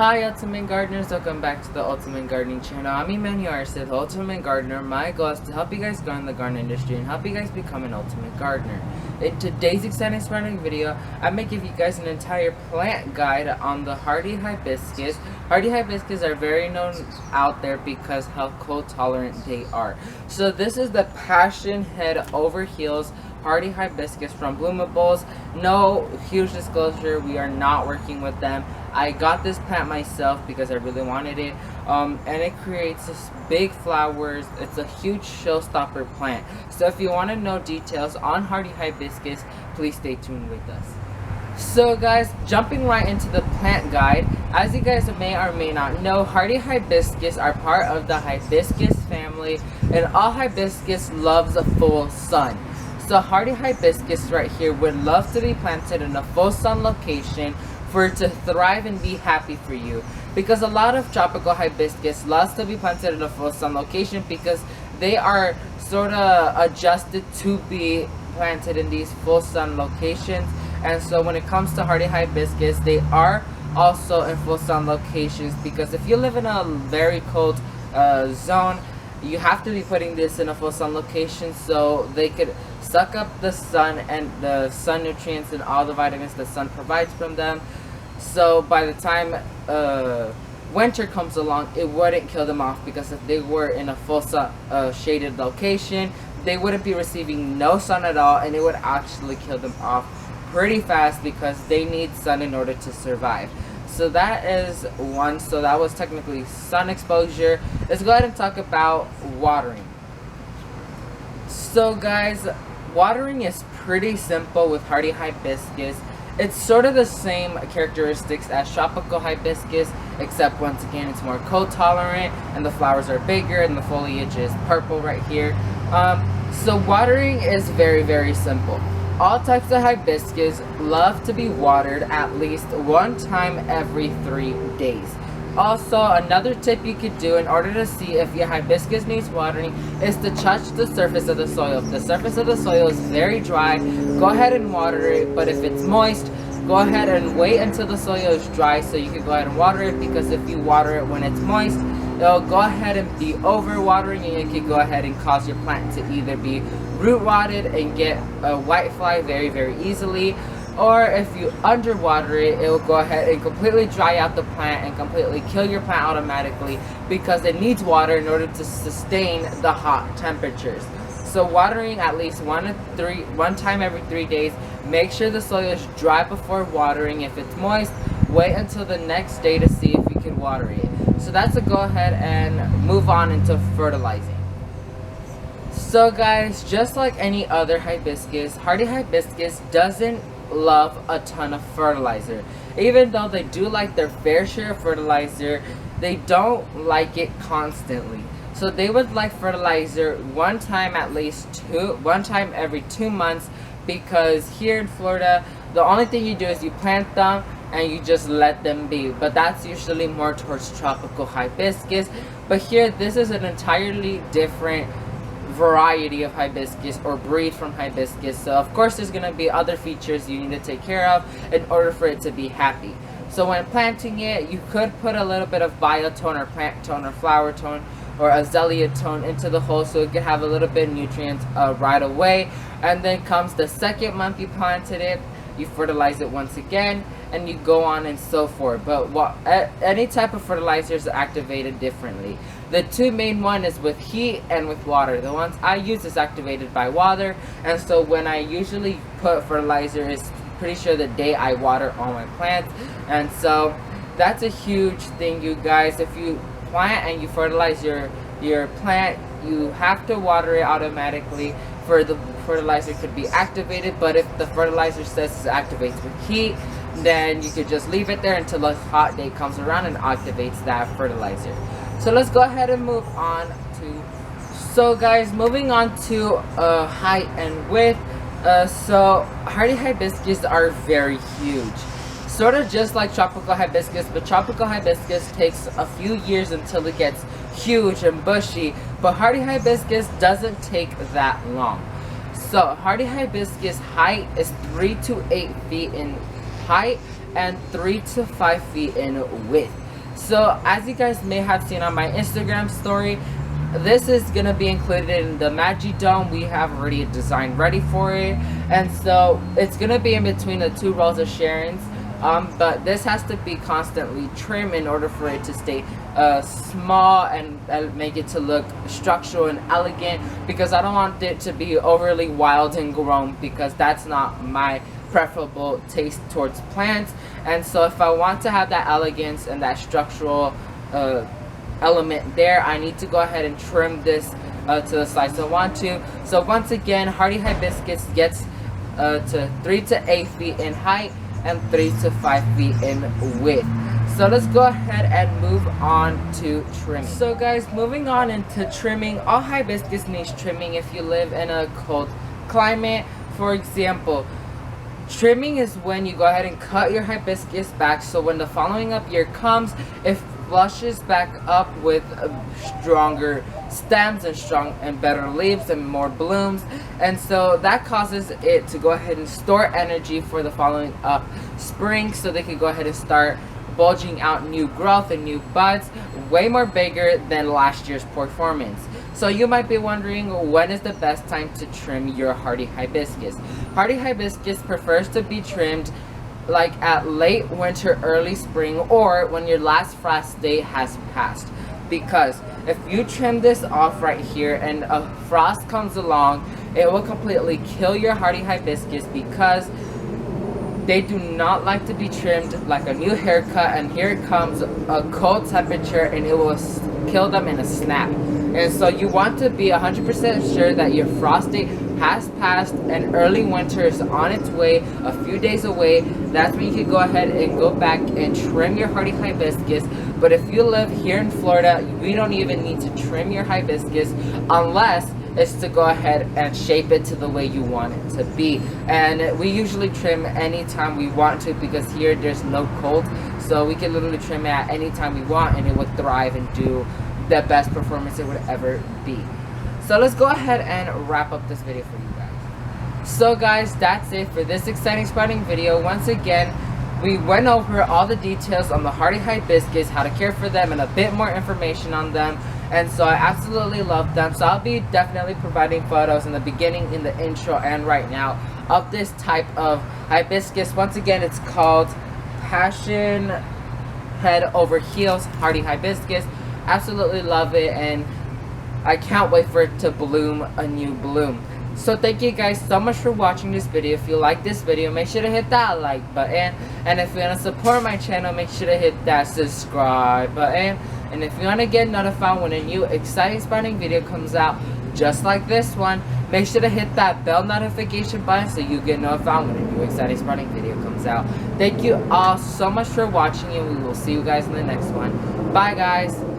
Hi Ultimate Gardeners, welcome back to the Ultimate Gardening channel. I'm Emmanuel Arcid, the Ultimate Gardener. My goal is to help you guys grow in the garden industry and help you guys become an Ultimate Gardener. In today's exciting inspiring video, I'm going to give you guys an entire plant guide on the hardy hibiscus. Hardy hibiscus are very known out there because how cold tolerant they are. So this is the passion head over heels hardy hibiscus from Bloomables. No huge disclosure, we are not working with them. I got this plant myself because I really wanted it, and it creates this big flowers. It's a huge showstopper plant. So if you want to know details on hardy hibiscus, please stay tuned with us. So guys, jumping right into the plant guide, as you guys may or may not know, hardy hibiscus are part of the hibiscus family, and all hibiscus loves a full sun. So hardy hibiscus right here would love to be planted in a full sun location for it to thrive and be happy for you, because a lot of tropical hibiscus loves to be planted in a full sun location because they are sort of adjusted to be planted in these full sun locations. And so when it comes to hardy hibiscus, they are also in full sun locations, because if you live in a very cold zone, you have to be putting this in a full sun location so they could suck up the sun and the sun nutrients and all the vitamins the sun provides from them. So by the time winter comes along, it wouldn't kill them off, because if they were in a full sun shaded location, they wouldn't be receiving no sun at all, and it would actually kill them off pretty fast because they need sun in order to survive. So that is one. So that was technically sun exposure. Let's go ahead and talk about watering. So guys, watering is pretty simple with hardy hibiscus. It's sort of the same characteristics as tropical hibiscus, except once again it's more cold tolerant and the flowers are bigger and the foliage is purple right here. So watering is very simple. All types of hibiscus love to be watered at least one time every 3 days. Also, another tip you could do in order to see if your hibiscus needs watering is to touch the surface of the soil. If the surface of the soil is very dry, go ahead and water it. But if it's moist, go ahead and wait until the soil is dry so you can go ahead and water it, because if you water it when it's moist, it'll go ahead and be over watering, and it can go ahead and cause your plant to either be root rotted and get a whitefly very easily, or if you underwater it, it will go ahead and completely dry out the plant and completely kill your plant automatically, because it needs water in order to sustain the hot temperatures. So watering at least one time every 3 days. Make sure the soil is dry before watering. If it's moist, wait until the next day to see if you can water it. So that's a go ahead and move on into fertilizing. So guys, just like any other hibiscus, hardy hibiscus doesn't love a ton of fertilizer. Even though they do like their fair share of fertilizer, they don't like it constantly. So they would like fertilizer one time every 2 months, because here in Florida, the only thing you do is you plant them and you just let them be. But that's usually more towards tropical hibiscus. But here, this is an entirely different variety of hibiscus or breed from hibiscus. So of course there's going to be other features you need to take care of in order for it to be happy. So when planting it, you could put a little bit of biotone or plant tone or flower tone or azalea tone into the hole so it could have a little bit of nutrients right away. And then comes the second month you planted it, you fertilize it once again, and you go on and so forth. But any type of fertilizer is activated differently. The two main one is with heat and with water. The ones I use is activated by water, and so when I usually put fertilizer is pretty sure the day I water all my plants. And so that's a huge thing, you guys. If you plant and you fertilize your plant, you have to water it automatically for the fertilizer could be activated. But if the fertilizer says it activates with heat, then you could just leave it there until a hot day comes around and activates that fertilizer. So let's go ahead and move on to, so guys, moving on to height and width. So hardy hibiscus are very huge, sort of just like tropical hibiscus, but tropical hibiscus takes a few years until it gets huge and bushy, but hardy hibiscus doesn't take that long. So hardy hibiscus height is 3 to 8 feet in height and 3 to 5 feet in width. So as you guys may have seen on my Instagram story, this is gonna be included in the Magi Dome. We have already a design ready for it, and so it's gonna be in between the 2 rows of Sharons. But this has to be constantly trimmed in order for it to stay small and make it to look structural and elegant, because I don't want it to be overly wild and grown, because that's not my preferable taste towards plants. And so if I want to have that elegance and that structural element there, I need to go ahead and trim this to the size I want to. So once again, hardy hibiscus gets to 3 to 8 feet in height and 3 to 5 feet in width. So let's go ahead and move on to trimming. So guys, moving on into trimming, all hibiscus needs trimming if you live in a cold climate. For example, trimming is when you go ahead and cut your hibiscus back, so when the following up year comes, it flushes back up with stronger stems and strong and better leaves and more blooms, and so that causes it to go ahead and store energy for the following up spring, so they can go ahead and start bulging out new growth and new buds way more bigger than last year's performance. So you might be wondering, when is the best time to trim your hardy hibiscus? Hardy hibiscus prefers to be trimmed like at late winter, early spring, or when your last frost date has passed. Because if you trim this off right here and a frost comes along, it will completely kill your hardy hibiscus, because they do not like to be trimmed like a new haircut, and here comes a cold temperature and it will kill them in a snap. And so you want to be 100% sure that your frost date has passed and early winter is on its way, a few days away. That's when you can go ahead and go back and trim your hardy hibiscus. But if you live here in Florida, we don't even need to trim your hibiscus unless it's to go ahead and shape it to the way you want it to be. And we usually trim anytime we want to, because here there's no cold, so we can literally trim it at any time we want and it would thrive and do the best performance it would ever be. So let's go ahead and wrap up this video for you guys. So guys, that's it for this exciting sprouting video. Once again, we went over all the details on the hardy hibiscus, how to care for them, and a bit more information on them. And so I absolutely love them. So I'll be definitely providing photos in the beginning, in the intro, and right now of this type of hibiscus. Once again, it's called Passion Head Over Heels Hardy Hibiscus. Absolutely love it, and I can't wait for it to bloom a new bloom. So thank you guys so much for watching this video. If you like this video, make sure to hit that like button, and if you want to support my channel, make sure to hit that subscribe button. And if you want to get notified when a new exciting sprouting video comes out just like this one, make sure to hit that bell notification button so you get notified when a new exciting sprouting video comes out. Thank you all so much for watching, and we will see you guys in the next one. Bye guys.